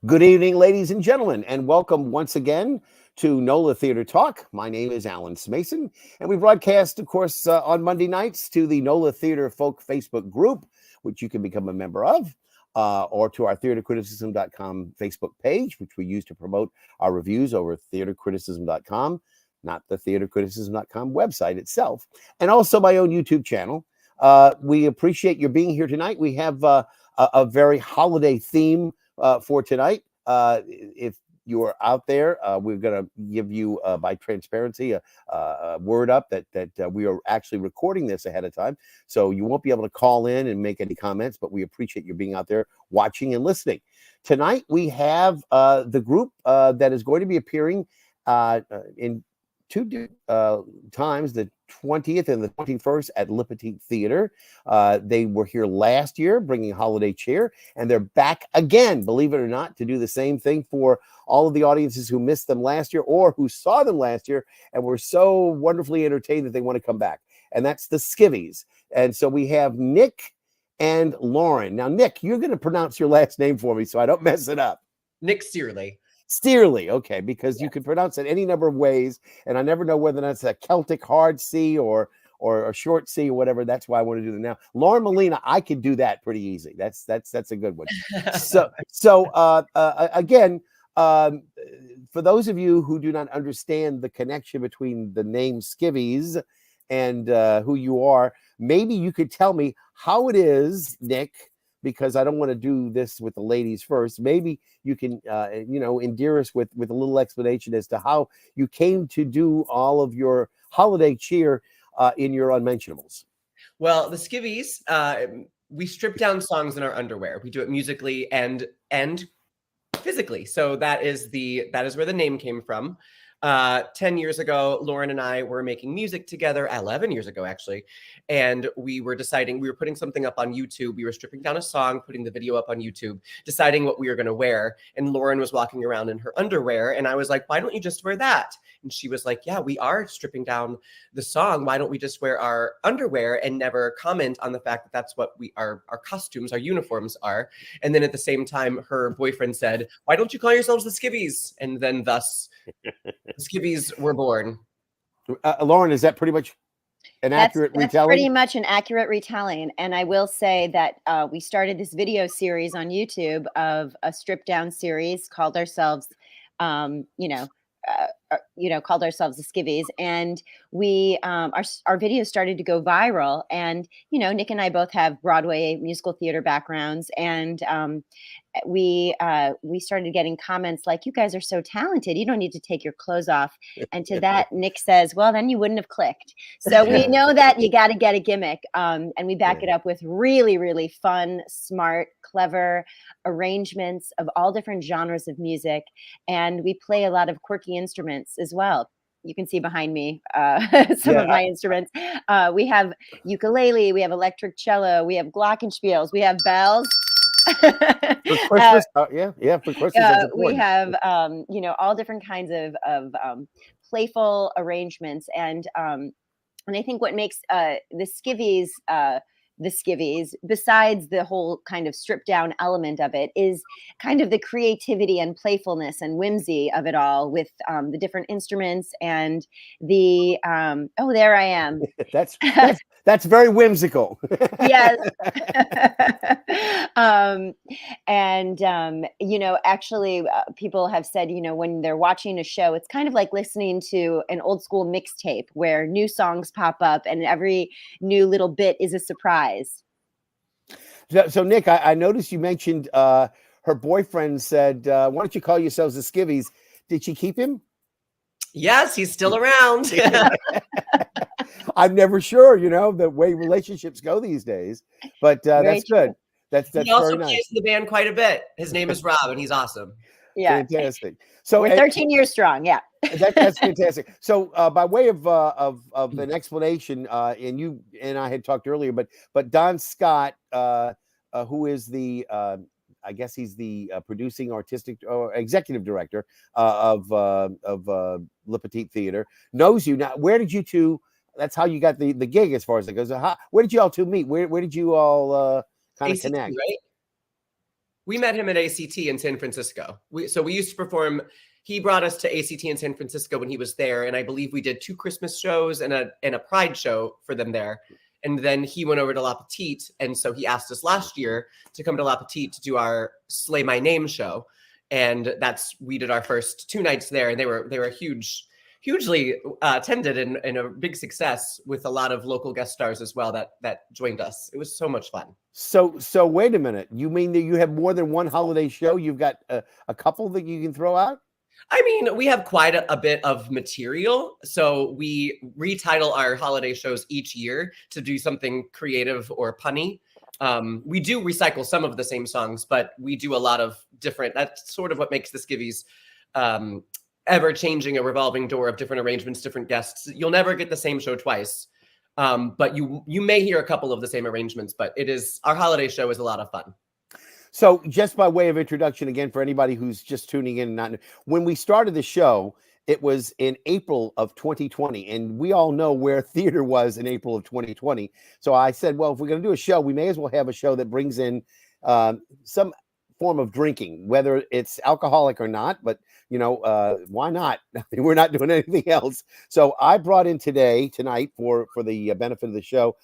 Good evening, ladies and gentlemen, and welcome once again to NOLA Theater Talk. My name is Alan Smason, and we broadcast, of course, on Monday nights to the NOLA Theater Folk Facebook group, which you can become a member of, or to our theatercriticism.com Facebook page, which we use to promote our reviews over theatercriticism.com, not the theatercriticism.com website itself, and also my own YouTube channel. We appreciate your being here tonight. We have a very holiday theme for tonight. If you're out there, we're going to give you, by transparency, a word up that we are actually recording this ahead of time. So you won't be able to call in and make any comments, but we appreciate you being out there watching and listening. Tonight, we have the group that is going to be appearing in two times, the 20th and the 21st at Petit Theater. They were here last year bringing Holiday Cheer, and they're back again, believe it or not, to do the same thing for all of the audiences who missed them last year or who saw them last year and were so wonderfully entertained that they want to come back. And that's the Skivvies. And so we have Nick and Lauren. Now, Nick, you're going to pronounce your last name for me so I don't mess it up. Nick Steerley. Steerley, okay, because you can pronounce it any number of ways, and I never know whether that's a Celtic hard C or a short C or whatever. That's why I want to do that now. Lauren Molina, I could do that pretty easy. That's a good one. Again, for those of you who do not understand the connection between the name Skivvies and who you are, maybe you could tell me how it is, Nick, because I don't want to do this with the ladies first. Maybe you can, endear us with a little explanation as to how you came to do all of your holiday cheer in your unmentionables. Well, the Skivvies, we strip down songs in our underwear. We do it musically and physically. So that is where the name came from. 10 years ago, Lauren and I were making music together, 11 years ago, actually. And we were putting something up on YouTube. We were stripping down a song, putting the video up on YouTube, deciding what we were going to wear. And Lauren was walking around in her underwear. And I was like, why don't you just wear that? And she was like, yeah, we are stripping down the song. Why don't we just wear our underwear and never comment on the fact that that's what our costumes, our uniforms are? And then at the same time, her boyfriend said, why don't you call yourselves the Skivvies? And then thus the Skivvies were born. Lauren, is that pretty much an accurate retelling? That's pretty much an accurate retelling. And I will say that we started this video series on YouTube of a stripped down series called ourselves, called ourselves the Skivvies, and we our videos started to go viral. And Nick and I both have Broadway musical theater backgrounds, and we started getting comments like, "You guys are so talented. You don't need to take your clothes off." And to that, Nick says, "Well, then you wouldn't have clicked." So we know that you got to get a gimmick, and we back it up with really, really fun, smart, clever arrangements of all different genres of music, and we play a lot of quirky instruments as well. You can see behind me some of my instruments. We have ukulele, we have electric cello, we have glockenspiels, we have bells. For Christmas, for Christmas. We have all different kinds of playful arrangements, and I think what makes the Skivvies, besides the whole kind of stripped down element of it, is kind of the creativity and playfulness and whimsy of it all, with the different instruments and the there I am. That's very whimsical. Yes. Actually, people have said, when they're watching a show, it's kind of like listening to an old school mixtape where new songs pop up and every new little bit is a surprise. So Nick, I noticed you mentioned her boyfriend said, why don't you call yourselves the Skivvies? Did she keep him? Yes, he's still around. I'm never sure, the way relationships go these days, but that's good. That's he also very nice. Plays in the band quite a bit. His name is Rob, and he's awesome. Yeah, fantastic. So we're 13 years strong. Yeah, that's fantastic. So by way of an explanation, and you and I had talked earlier, but Don Scott, who is the I guess he's the producing artistic or executive director of Le Petit Theater, knows you. Now, where did you two? That's how you got the gig, as far as it goes. Where did you all two meet? Where did you all kind of connect? Right? We met him at ACT in San Francisco. So we used to perform. He brought us to ACT in San Francisco when he was there, and I believe we did 2 Christmas shows and a Pride show for them there. And then he went over to La Petite, and so he asked us last year to come to La Petite to do our Slay My Name show, and we did our first 2 nights there, and they were hugely attended and a big success with a lot of local guest stars as well that joined us. It was so much fun. So wait a minute. You mean that you have more than one holiday show? You've got a couple that you can throw out? I mean, we have quite a bit of material. So we retitle our holiday shows each year to do something creative or punny. We do recycle some of the same songs, but we do a lot of different. That's sort of what makes the Skivvies ever changing, a revolving door of different arrangements, different guests. You'll never get the same show twice. But you may hear a couple of the same arrangements, but our holiday show is a lot of fun. So just by way of introduction, again, for anybody who's just tuning in, when we started the show, it was in April of 2020, and we all know where theater was in April of 2020. So I said, well, if we're going to do a show, we may as well have a show that brings in some form of drinking, whether it's alcoholic or not, but why not? We're not doing anything else. So I brought in tonight for the benefit of the show,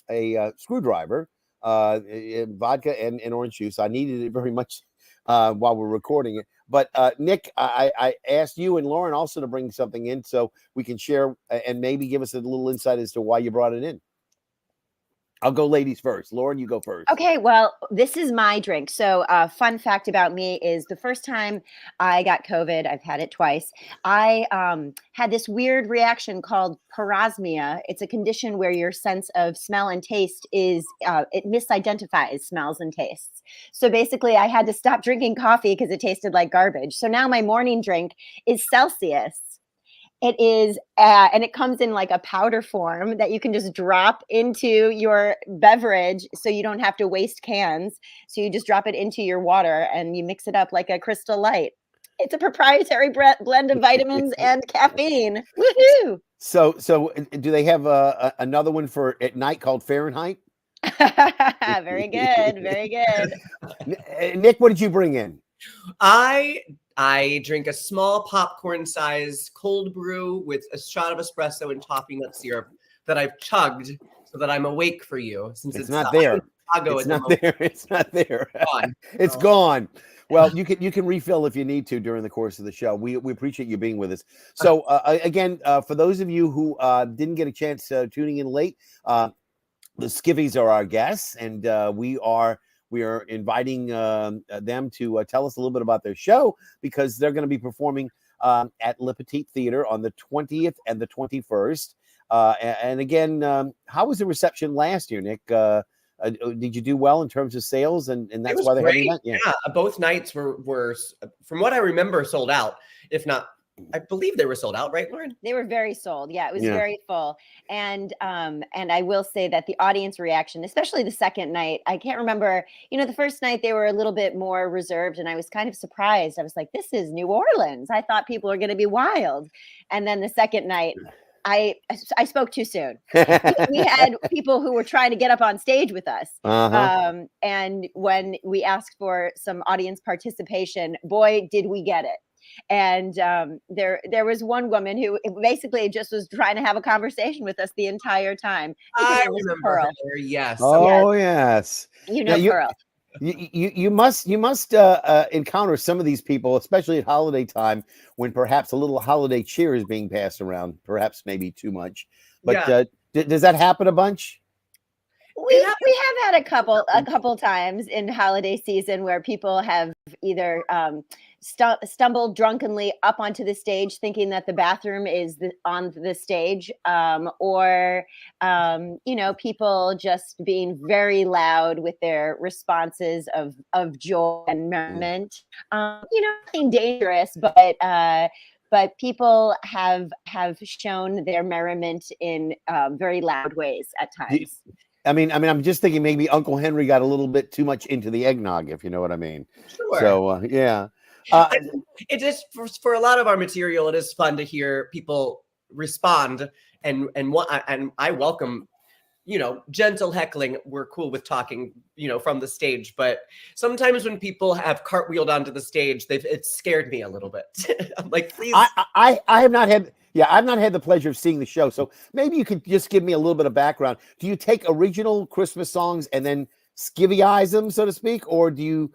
a screwdriver, vodka and orange juice. I needed it very much while we're recording it. But Nick, I asked you and Lauren also to bring something in so we can share and maybe give us a little insight as to why you brought it in. I'll go ladies first. Lauren, you go first. Okay, well, this is my drink. So fun fact about me is the first time I got COVID, I've had it twice, I had this weird reaction called parosmia. It's a condition where your sense of smell and taste it misidentifies smells and tastes. So basically, I had to stop drinking coffee because it tasted like garbage. So now my morning drink is Celsius. It is, and it comes in like a powder form that you can just drop into your beverage so you don't have to waste cans. So you just drop it into your water and you mix it up like a Crystal Light. It's a proprietary blend of vitamins and caffeine. Woohoo! So do they have another one for at night called Fahrenheit? Very good, very good. Nick, what did you bring in? I drink a small popcorn-sized cold brew with a shot of espresso and toffee nut syrup that I've chugged so that I'm awake for you. Since it's not there. It's not there. It's not there. It's gone. Well, you can refill if you need to during the course of the show. We appreciate you being with us. So again, for those of you who didn't get a chance tuning in late, the Skivvies are our guests, and we are inviting them to tell us a little bit about their show because they're going to be performing at Le Petit Theater on the 20th and the 21st. And again, how was the reception last year, Nick? Did you do well in terms of sales? And that's why they're having that? Yeah, both nights were, from what I remember, sold out. If not, I believe they were sold out, right, Lauren? They were very sold. Yeah, it was very full. And I will say that the audience reaction, especially the second night, I can't remember, the first night they were a little bit more reserved and I was kind of surprised. I was like, this is New Orleans. I thought people were going to be wild. And then the second night, I spoke too soon. We had people who were trying to get up on stage with us. And when we asked for some audience participation, boy, did we get it. And there was one woman who basically just was trying to have a conversation with us the entire time. I remember Pearl. Her, yes. Oh, yes. Pearl. You must encounter some of these people, especially at holiday time, when perhaps a little holiday cheer is being passed around, perhaps maybe too much. But does that happen a bunch? We have had a couple times in holiday season where people have either stumbled drunkenly up onto the stage thinking that the bathroom is on the stage, or people just being very loud with their responses of joy and merriment. Nothing dangerous, but people have shown their merriment in very loud ways at times. I mean, I'm just thinking maybe Uncle Henry got a little bit too much into the eggnog, if you know what I mean. Sure. So, yeah. It is for a lot of our material. It is fun to hear people respond, and I welcome. gentle heckling, we're cool with talking, from the stage. But sometimes when people have cartwheeled onto the stage, it's scared me a little bit. I'm like, please. I have not had, I've not had the pleasure of seeing the show. So maybe you could just give me a little bit of background. Do you take original Christmas songs and then skivvyize them, so to speak, or do you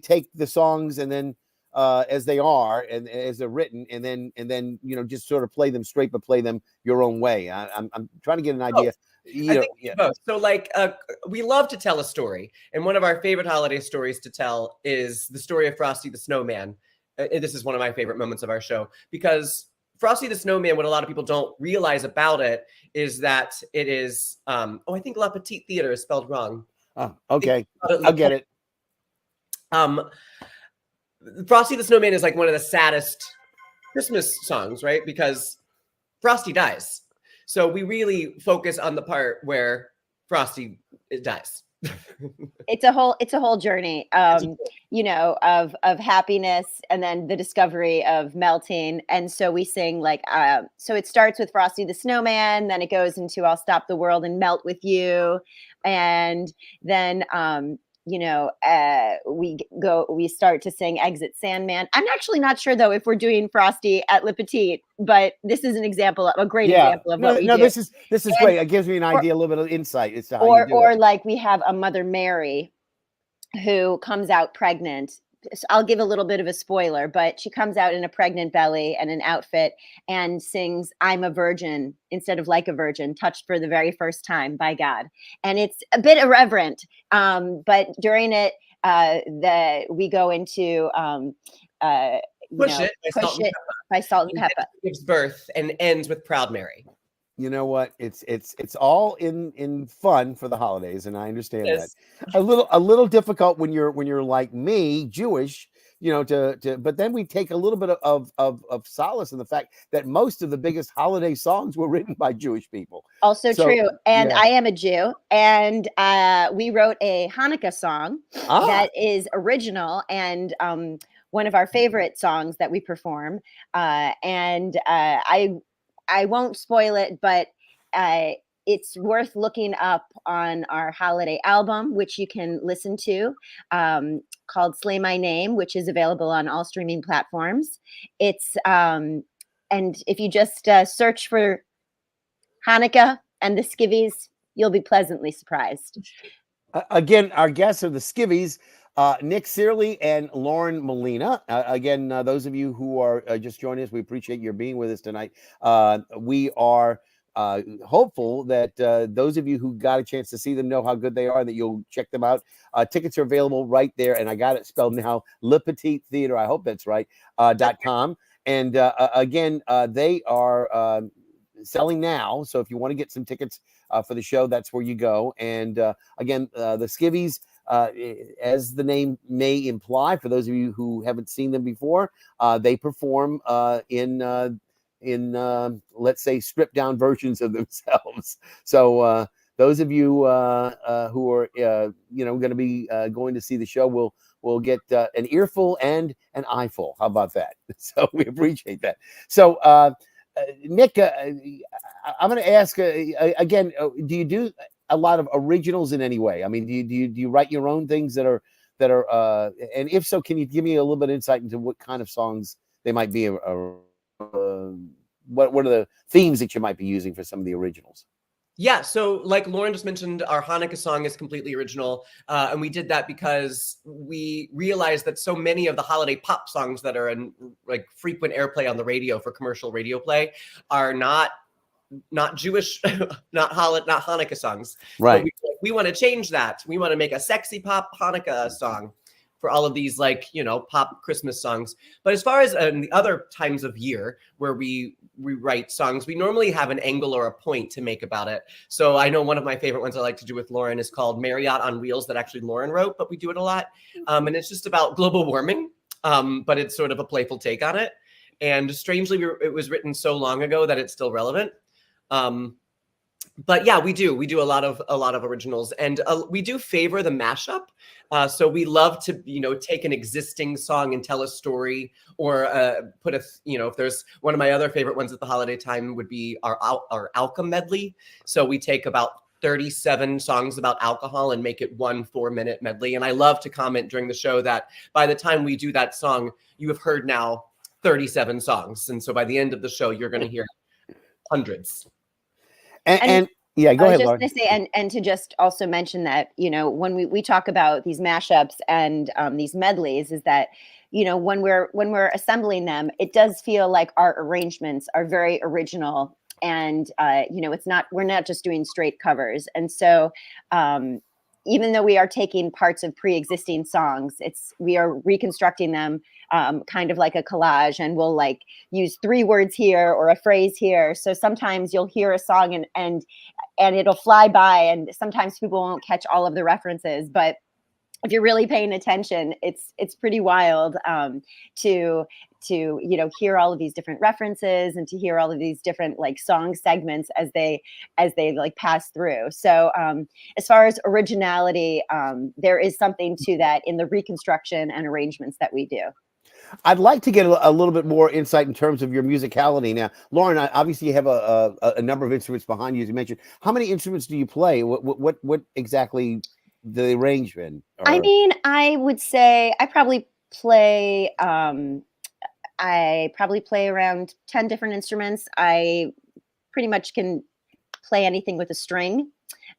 take the songs and then as they are and as they're written, and then just sort of play them straight, but play them your own way? I'm trying to get an idea. I think both. So we love to tell a story, and one of our favorite holiday stories to tell is the story of Frosty the Snowman. This is one of my favorite moments of our show, because Frosty the Snowman, what a lot of people don't realize about it is that it is, I think La Petite Theater is spelled wrong. Oh, okay. I'll get it. Frosty the Snowman is like one of the saddest Christmas songs, right? Because Frosty dies. So we really focus on the part where Frosty dies. It's a whole journey, of happiness, and then the discovery of melting. And so we sing so it starts with Frosty the Snowman, then it goes into I'll Stop the World and Melt with You. And then, we start to sing Exit Sandman. I'm actually not sure though if we're doing Frosty at Le Petit, but this is a great example of what we do. This is great. It gives me an idea, a little bit of insight as to how you do or it. like we have a Mother Mary who comes out pregnant. So I'll give a little bit of a spoiler, but she comes out in a pregnant belly and an outfit and sings I'm a Virgin instead of Like a Virgin, touched for the very first time by God. And it's a bit irreverent, but during it, we go into Push It by Salt and Pepper. Gives birth and ends with Proud Mary. You know what? It's all in fun for the holidays, and I understand that. A little difficult when you're like me, Jewish, but then we take a little bit of solace in the fact that most of the biggest holiday songs were written by Jewish people. Also true. And I am a Jew, and we wrote a Hanukkah song that is original and one of our favorite songs that we perform. I won't spoil it, but it's worth looking up on our holiday album, which you can listen to, called Slay My Name, which is available on all streaming platforms. It's and if you just search for Hanukkah and the Skivvies, you'll be pleasantly surprised. Again, our guests are the Skivvies, Nick Searley and Lauren Molina. Again, those of you who are just joining us, we appreciate your being with us tonight. We are hopeful that those of you who got a chance to see them know how good they are and that you'll check them out. Tickets are available right there, and I got it spelled now, Le Petit Theater, I hope that's right, .com. And again, they are selling now, so if you want to get some tickets for the show, that's where you go. And again, the Skivvies, as the name may imply, for those of you who haven't seen them before, they perform in let's say stripped down versions of themselves. So those of you who are going to be going to see the show will get an earful and an eyeful. How about that? So we appreciate that. So Nick, I'm going to ask again, do you do a lot of originals in any way? I mean, do you write your own things that are and if so, can you give me a little bit of insight into what kind of songs they might be? What are the themes that you might be using for some of the originals? Yeah, so like Lauren just mentioned, our Hanukkah song is completely original, and we did that because we realized that so many of the holiday pop songs that are in like frequent airplay on the radio for commercial radio play are not Jewish, not Hanukkah songs. Right. So we want to change that. We want to make a sexy pop Hanukkah song for all of these pop Christmas songs. But as far as the other times of year where we write songs, we normally have an angle or a point to make about it. So I know one of my favorite ones I like to do with Lauren is called Marriott on Wheels, that actually Lauren wrote, but we do it a lot. And it's just about global warming, but it's sort of a playful take on it. And strangely, it was written so long ago that it's still relevant. But yeah, we do a lot of originals, and we do favor the mashup. So we love to, take an existing song and tell a story, or put if there's one of my other favorite ones at the holiday time would be our alchem medley. So we take about 37 songs about alcohol and make it 1 4-minute medley. And I love to comment during the show that by the time we do that song, you have heard now 37 songs, and so by the end of the show, you're going to hear hundreds. And yeah, go I was ahead, just Lauren. going to say, and to just also mention that, when we talk about these mashups and these medleys, is that, when we're assembling them, it does feel like our arrangements are very original, and we're not just doing straight covers. And so even though we are taking parts of pre-existing songs, we are reconstructing them kind of like a collage, and we'll like use 3 words here or a phrase here. So sometimes you'll hear a song and it'll fly by, and sometimes people won't catch all of the references, but if you're really paying attention, it's pretty wild to hear all of these different references, and to hear all of these different like song segments as they like pass through. So as far as originality, there is something to that in the reconstruction and arrangements that we do. I'd like to get a little bit more insight in terms of your musicality. Now, Lauren, obviously you have a number of instruments behind you, as you mentioned. How many instruments do you play? What exactly the arrangement? I mean, I would say I probably play around 10 different instruments. I pretty much can play anything with a string.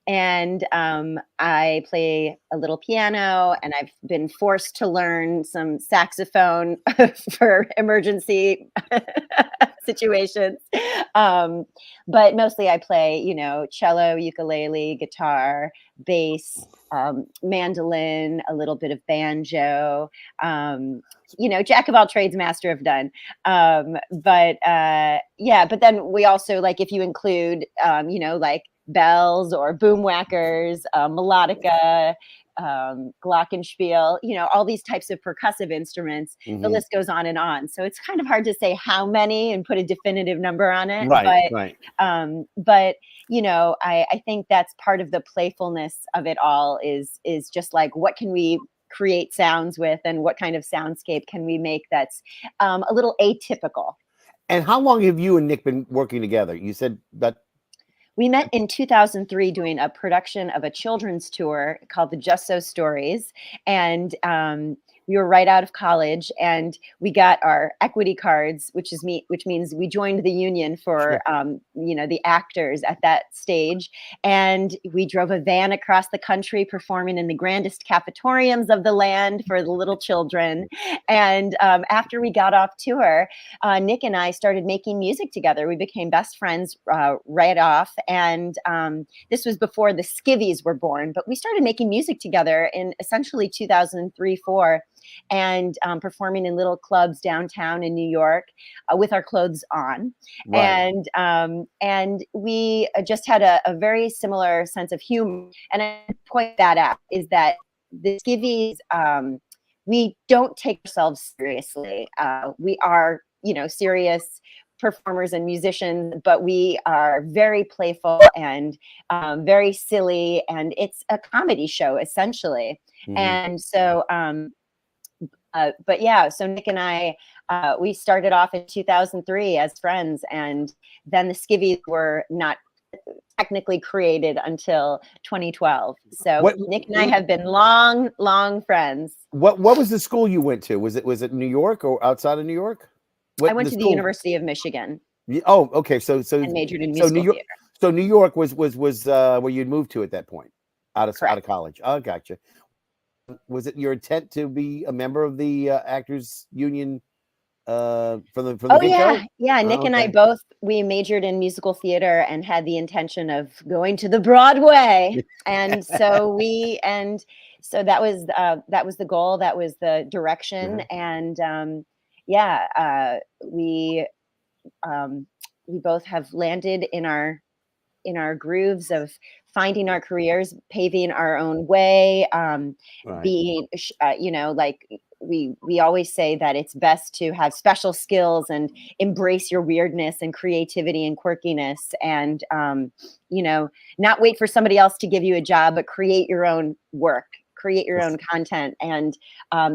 And I play a little piano, and I've been forced to learn some saxophone for emergency situations. But mostly I play, cello, ukulele, guitar, bass, mandolin, a little bit of banjo, jack of all trades, master of none. But then we also, like, if you include, like bells or boom whackers, melodica, glockenspiel, all these types of percussive instruments. Mm-hmm. The list goes on and on. So it's kind of hard to say how many and put a definitive number on it. Right, but, right. I think that's part of the playfulness of it all is just like, what can we create sounds with, and what kind of soundscape can we make that's a little atypical. And how long have you and Nick been working together? You said that we met in 2003 doing a production of a children's tour called the Just So Stories. And we were right out of college, and we got our equity cards, which means we joined the union for, the actors at that stage. And we drove a van across the country performing in the grandest cafetoriums of the land for the little children. And after we got off tour, Nick and I started making music together. We became best friends right off. And this was before the Skivvies were born, but we started making music together in essentially 2003-04, and performing in little clubs downtown in New York with our clothes on. Right. And we just had a very similar sense of humor. And I point that out is that the Skivvies, we don't take ourselves seriously. We are, serious performers and musicians, but we are very playful and very silly, and it's a comedy show essentially. Mm-hmm. And so, so Nick and I, we started off in 2003 as friends, and then the Skivvies were not technically created until 2012. So Nick and I have been long friends. What was the school you went to? Was it New York or outside of New York? I went to the University of Michigan. Oh, okay. So and majored in musical theater. So New York was where you'd moved to at that point, out of college. Oh, gotcha. Was it your intent to be a member of the Actors Union from the get-go? Yeah. Nick and I both, we majored in musical theater and had the intention of going to the Broadway. And so that was the goal, that was the direction. Mm-hmm. And we both have landed in our grooves of finding our careers, paving our own way, being, we always say that it's best to have special skills and embrace your weirdness and creativity and quirkiness, and not wait for somebody else to give you a job, but create your own work, create your own content. And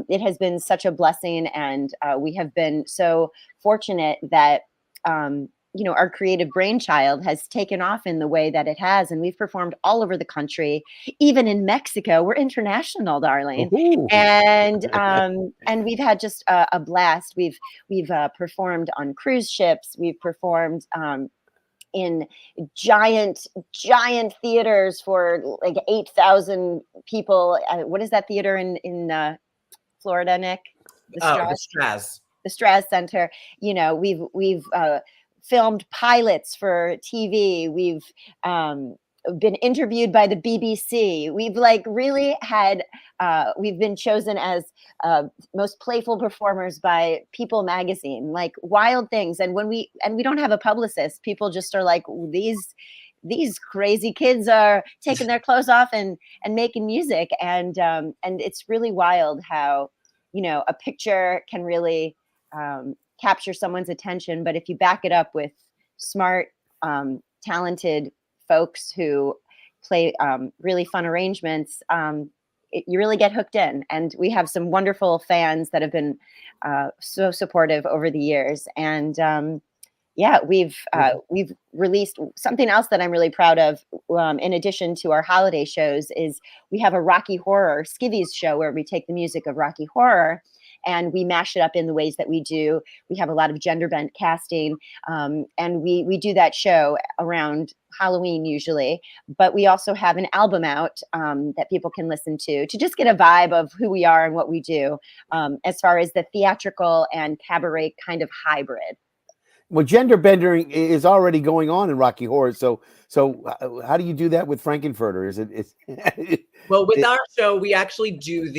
it has been such a blessing, and we have been so fortunate that our creative brainchild has taken off in the way that it has, and we've performed all over the country, even in Mexico. We're international, darling. Ooh. And we've had just a blast. We've performed on cruise ships. We've performed in giant theaters for like 8,000 people. What is that theater in Florida, Nick? The Straz. The Straz Center. We've filmed pilots for TV. We've been interviewed by the BBC. We've really had, we've been chosen as most playful performers by People magazine, like wild things. And we don't have a publicist, people just are like, these crazy kids are taking their clothes off and making music. And it's really wild how, a picture can really capture someone's attention, but if you back it up with smart, talented folks who play really fun arrangements, you really get hooked in. And we have some wonderful fans that have been so supportive over the years. And we've released something else that I'm really proud of. In addition to our holiday shows, is we have a Rocky Horror Skivvies show where we take the music of Rocky Horror and we mash it up in the ways that we do. We have a lot of gender bent casting, and we do that show around Halloween usually. But we also have an album out that people can listen to just get a vibe of who we are and what we do, as far as the theatrical and cabaret kind of hybrid. Well, gender bending is already going on in Rocky Horror. So how do you do that with Frankenfurter? Is it? Well, with our show, we actually do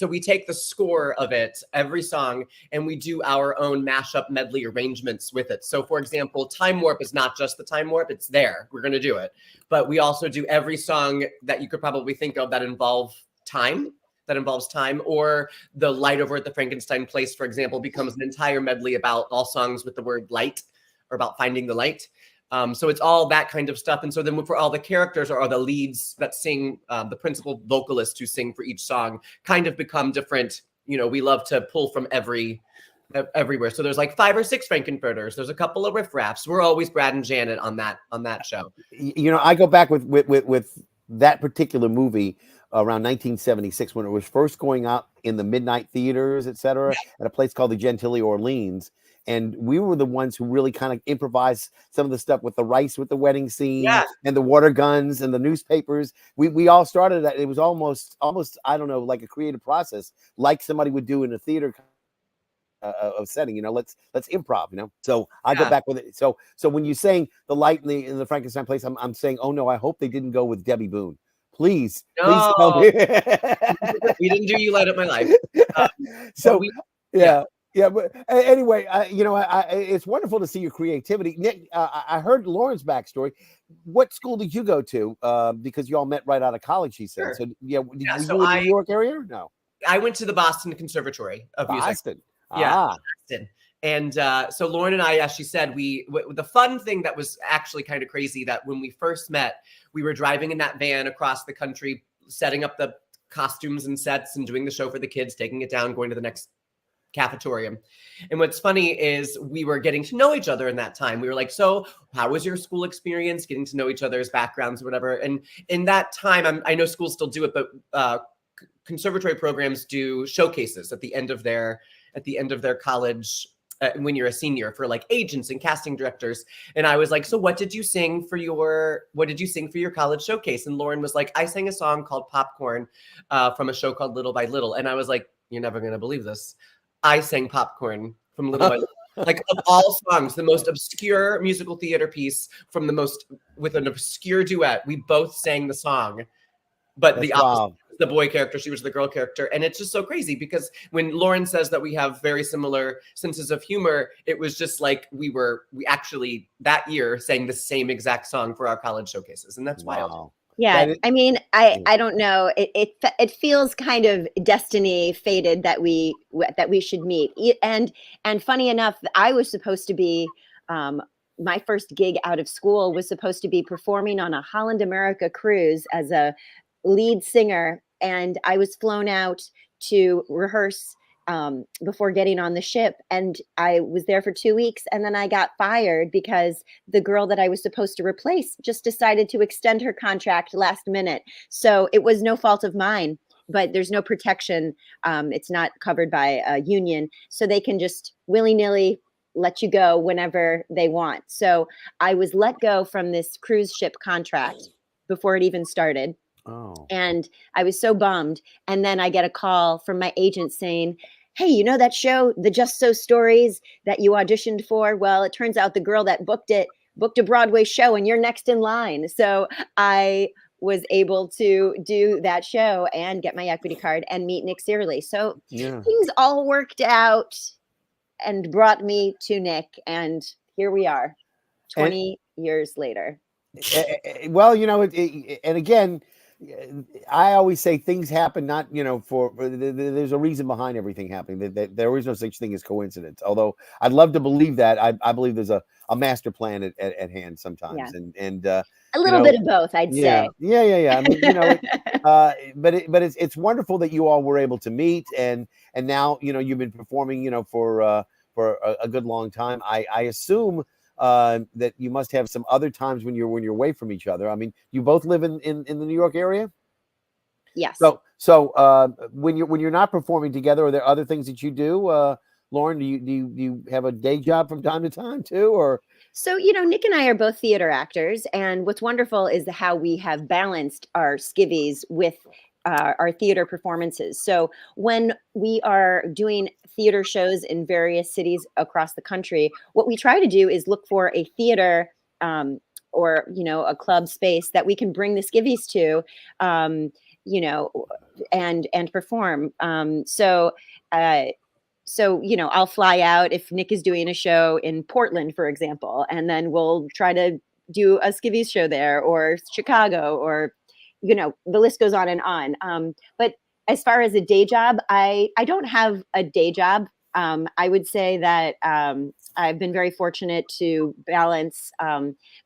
we take the score of it, every song, and we do our own mashup medley arrangements with it. So, for example, Time Warp is not just the Time Warp; it's there. We're going to do it, but we also do every song that you could probably think of that involves time, or the Light Over at the Frankenstein Place, for example, becomes an entire medley about all songs with the word light or about finding the light. So it's all that kind of stuff. And so then for all the characters or the leads that sing, the principal vocalists who sing for each song kind of become different. We love to pull from everywhere. So there's like 5 or 6 Frankenfurters. There's a couple of riffraffs. We're always Brad and Janet on that show. I go back with that particular movie around 1976 when it was first going out in the midnight theaters, etc., at a place called the Gentilly Orleans. And we were the ones who really kind of improvised some of the stuff with the rice, with the wedding scene, and the water guns and the newspapers. We all started that. It was almost I don't know, like a creative process, like somebody would do in a theater of setting. Let's improv. So I go back with it. So when you're saying the light in the Frankenstein Place, I'm saying, oh no, I hope they didn't go with Debbie Boone. Please tell me. We didn't do You Light Up My Life. But anyway, it's wonderful to see your creativity. Nick, I heard Lauren's backstory. What school did you go to? Because you all met right out of college, she said. Sure. So, were you in the New York area or no? I went to the Boston Conservatory of Music. Boston. Boston. And so Lauren and I, as she said, the fun thing that was actually kind of crazy, that when we first met, we were driving in that van across the country, setting up the costumes and sets and doing the show for the kids, taking it down, going to the next cafetorium. And what's funny is we were getting to know each other in that time. We were like, so how was your school experience, getting to know each other's backgrounds or whatever? And in that time, I know schools still do it, but conservatory programs do showcases at the end of their college when you're a senior, for like agents and casting directors. And I was like, so what did you sing for your college showcase? And Lauren was like, I sang a song called Popcorn from a show called Little by Little. And I was like, you're never going to believe this. I sang Popcorn from Little by Little. Like, of all songs, the most obscure musical theater piece with an obscure duet. We both sang the song, but the opposite. The boy character, she was the girl character. And it's just so crazy because when Lauren says that we have very similar senses of humor, it was just like we actually that year sang the same exact song for our college showcases. And that's wild. Yeah, That is, I mean, I don't know. It feels kind of destiny fated that we should meet. And funny enough, I was supposed to be my first gig out of school was supposed to be performing on a Holland America cruise as a lead singer, and I was flown out to rehearse before getting on the ship, and I was there for 2 weeks, and then I got fired because the girl that I was supposed to replace just decided to extend her contract last minute. So it was no fault of mine, but there's no protection. It's not covered by a union, so they can just willy-nilly let you go whenever they want. So I was let go from this cruise ship contract before it even started. oh, And I was so bummed. And then I get a call from my agent saying, "Hey, you know that show, the Just So stories that you auditioned for? Well, it turns out the girl that booked it booked a Broadway show and you're next in line." So I was able to do that show and get my equity card and meet Nick Searley. So yeah. things all worked out and brought me to Nick. And here we are, And 20 years later. well, and again, I always say things happen not, there's a reason behind everything happening. That there is no such thing as coincidence. Although I'd love to believe that. I believe there's a master plan at hand sometimes. Yeah. And A you little know, bit of both, I'd yeah, say. yeah. I mean, but it's wonderful that you all were able to meet, and now you've been performing for a good long time. I assume that you must have some other times when you're away from each other. I mean, you both live in the New York area. Yes. So when you're not performing together, are there other things that you do? Lauren, do you have a day job from time to time too, or? So, Nick and I are both theater actors, and what's wonderful is how we have balanced our skivvies with our theater performances. So, when we are doing theater shows in various cities across the country, what we try to do is look for a theater or a club space that we can bring the skivvies to, and perform. So I'll fly out if Nick is doing a show in Portland, for example, and then we'll try to do a Skivvies show there, or Chicago, or the list goes on and on. But as far as a day job, I don't have a day job. I would say that I've been very fortunate to balance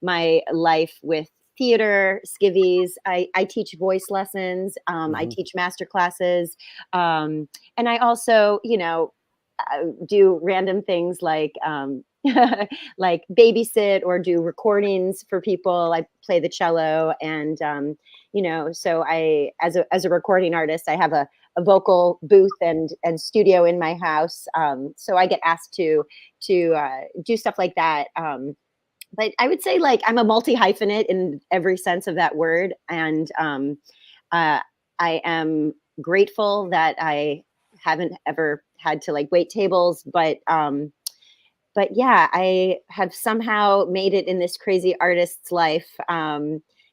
my life with theater, skivvies. I teach voice lessons. I teach master classes. And I also, do random things like like babysit or do recordings for people. I play the cello, and so I, as a recording artist, I have a vocal booth and studio in my house. So I get asked to do stuff like that. But I would say, like, I'm a multi-hyphenate in every sense of that word, and I am grateful that I haven't ever had to like wait tables, but yeah, I have somehow made it in this crazy artist's life,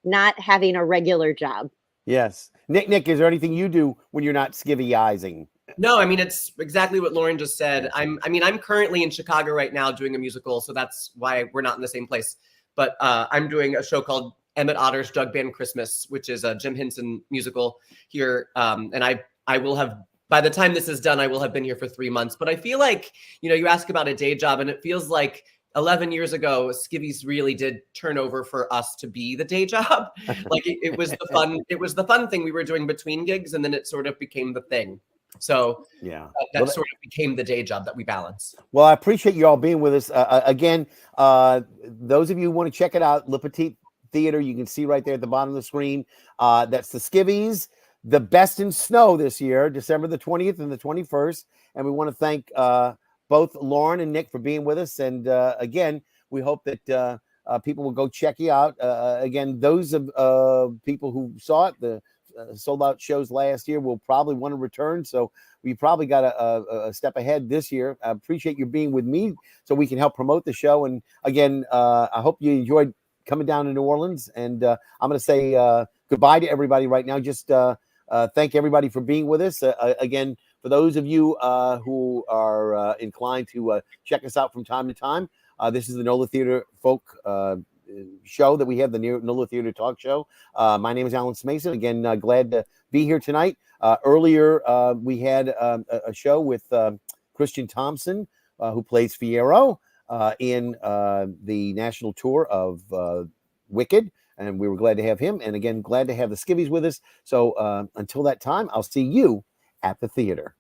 not having a regular job. Yes. Nick, is there anything you do when you're not skivvyizing? No, I mean, it's exactly what Lauren just said. I'm currently in Chicago right now doing a musical, so that's why we're not in the same place. But I'm doing a show called Emmett Otter's Jug Band Christmas, which is a Jim Henson musical here. And I will have, by the time this is done, I will have been here for 3 months. But I feel like, you ask about a day job, and it feels like 11 years ago, Skivvies really did turn over for us to be the day job. Like it was the fun thing we were doing between gigs, and then it sort of became the thing. So Yeah, that sort of became the day job that we balance. Well, I appreciate you all being with us again. Those of you who want to check it out, Le Petit Theater, you can see right there at the bottom of the screen. That's the Skivvies, the Best in Snow this year, December the 20th and the 21st. And we want to thank both Lauren and Nick for being with us. And again, we hope that people will go check you out. Again, those of people who saw it, the sold out shows last year, will probably want to return. So we probably got a step ahead this year. I appreciate you being with me so we can help promote the show. And again, I hope you enjoyed coming down to New Orleans. And I'm going to say goodbye to everybody right now. Just thank everybody for being with us. Again, for those of you who are inclined to check us out from time to time, this is the NOLA Theater Folk show that we have, the NOLA Theater Talk Show. My name is Alan Smason. Again, glad to be here tonight. Earlier, we had a show with Christian Thompson, who plays Fiyero in the national tour of Wicked. And we were glad to have him. And again, glad to have the Skivvies with us. So until that time, I'll see you at the theater.